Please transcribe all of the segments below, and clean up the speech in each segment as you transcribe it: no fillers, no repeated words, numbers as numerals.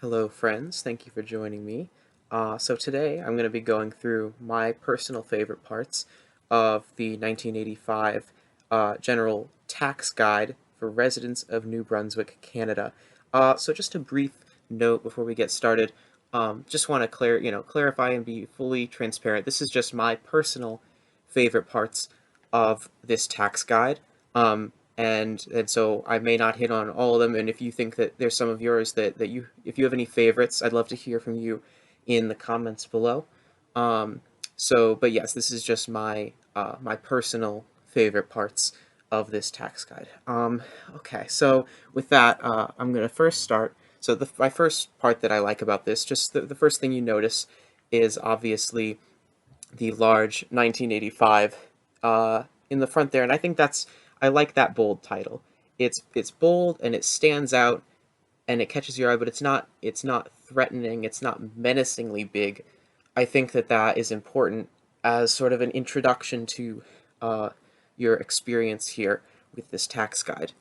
Hello, friends. Thank you for joining me. So today I'm going to be going through my personal favorite parts of the 1985 General Tax Guide for residents of New Brunswick, Canada. So just a brief note before we get started. Just want to clarify and be fully transparent. This is just my personal favorite parts of this tax guide. And so I may not hit on all of them. And if you think that there's some of yours if you have any favorites, I'd love to hear from you in the comments below. But yes, this is just my personal favorite parts of this tax guide. Okay, so with that, I'm gonna first start. So my first part that I like about this, just the first thing you notice is obviously the large 1985 in the front there, and I like that bold title. It's bold and it stands out and it catches your eye, but it's not threatening, it's not menacingly big. I think that is important as sort of an introduction to uh, your experience here with this tax guide.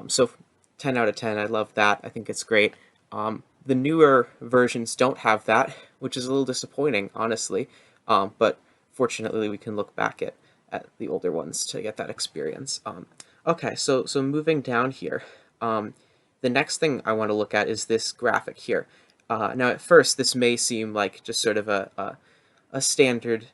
So 10 out of 10, I love that. I think it's great. The newer versions don't have that, which is a little disappointing, honestly. But fortunately, we can look back at the older ones to get that experience. Okay, so moving down here, the next thing I want to look at is this graphic here. Now, at first, this may seem like just sort of a standard,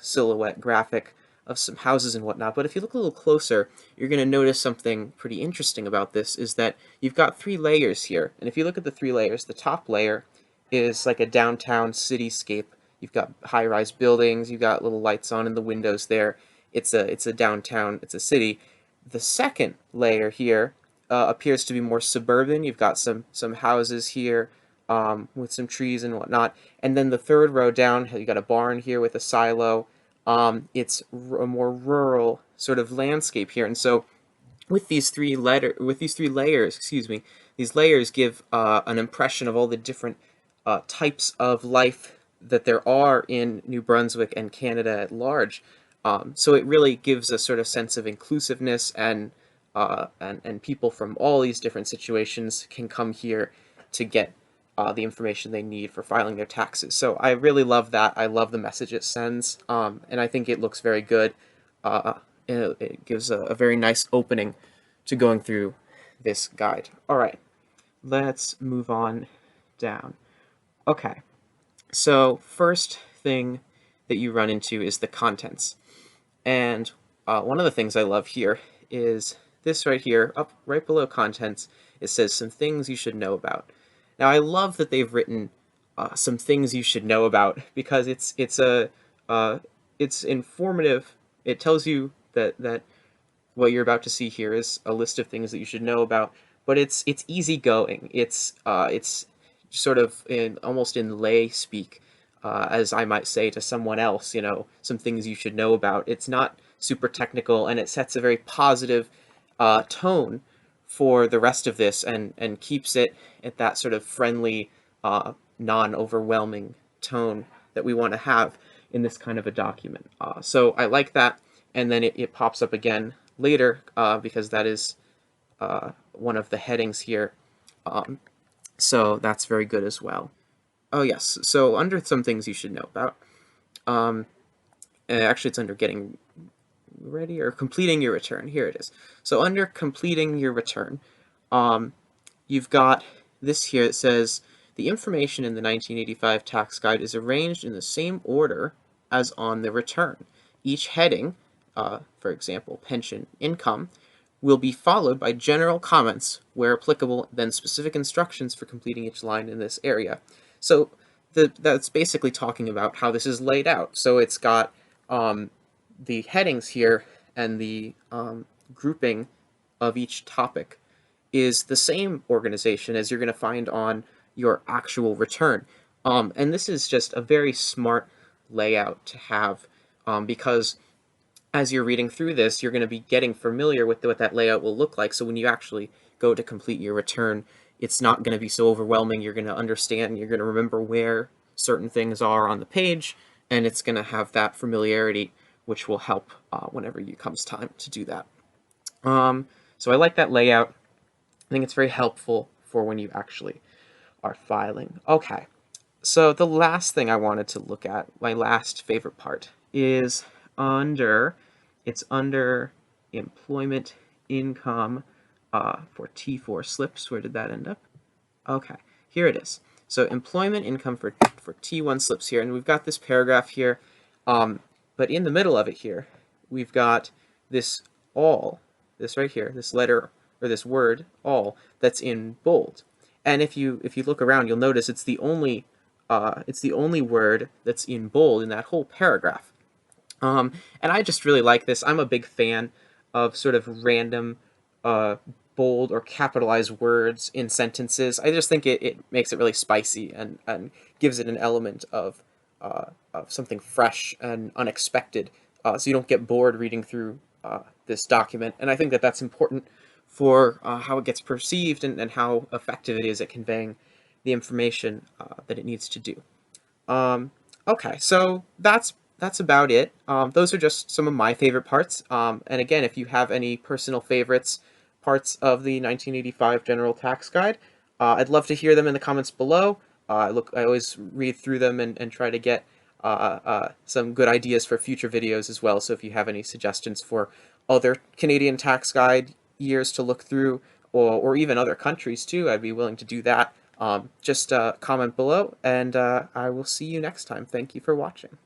silhouette graphic of some houses and whatnot. But if you look a little closer, you're going to notice something pretty interesting about this is that you've got three layers here. And if you look at the three layers, the top layer is like a downtown cityscape. You've got high-rise buildings, you've got little lights on in the windows there. It's a downtown, it's a city. The second layer here appears to be more suburban. You've got some houses here with some trees and whatnot. And then the third row down, you got a barn here with a silo. It's a more rural sort of landscape here. And so with these three layers, excuse me, these layers give an impression of all the different types of life that there are in New Brunswick and Canada at large. So it really gives a sort of sense of inclusiveness and people from all these different situations can come here to get the information they need for filing their taxes. So I really love that. I love the message it sends, and I think it looks very good. It gives a very nice opening to going through this guide. All right, let's move on down. Okay, so first thing that you run into is the contents. And one of the things I love here is this right here, up right below contents, it says some things you should know about. Now I love that they've written some things you should know about because it's informative. It tells you that what you're about to see here is a list of things that you should know about, but it's easygoing. It's sort of almost in lay speak, as I might say to someone else. Some things you should know about. It's not super technical, and it sets a very positive tone for the rest of this, and keeps it at that sort of friendly, non-overwhelming tone that we want to have in this kind of a document. So I like that, and then it pops up again later because that is one of the headings here. So that's very good as well. Oh yes, so under some things you should know about, actually it's under getting ready or completing your return. Here it is. So under completing your return, you've got this here that says the information in the 1985 tax guide is arranged in the same order as on the return. Each heading, for example, pension income, will be followed by general comments where applicable, then specific instructions for completing each line in this area. So that's basically talking about how this is laid out. So it's got the headings here and the grouping of each topic is the same organization as you're going to find on your actual return. And this is just a very smart layout to have because as you're reading through this, you're going to be getting familiar with what that layout will look like. So when you actually go to complete your return, it's not going to be so overwhelming. You're going to understand, you're going to remember where certain things are on the page, and it's going to have that familiarity, which will help whenever it comes time to do that. So I like that layout. I think it's very helpful for when you actually our filing. Okay, so the last thing I wanted to look at, my last favorite part, is under, it's under employment income for T4 slips. Where did that end up? Okay, here it is. So employment income for T1 slips here, and we've got this paragraph here, but in the middle of it here, we've got this all, this right here, this letter, or this word, all, that's in bold. And if you look around, you'll notice it's the only word that's in bold in that whole paragraph. And I just really like this. I'm a big fan of sort of random, uh, bold or capitalized words in sentences. I just think it makes it really spicy and gives it an element of something fresh and unexpected, so you don't get bored reading through this document. And I think that that's important for how it gets perceived and how effective it is at conveying the information that it needs to do. Um, okay, so that's about it. Those are just some of my favorite parts. And again, if you have any personal favorites, parts of the 1985 General Tax Guide, I'd love to hear them in the comments below. I always read through them and try to get some good ideas for future videos as well. So if you have any suggestions for other Canadian tax guide years to look through, or even other countries too, I'd be willing to do that. Just comment below, and I will see you next time. Thank you for watching.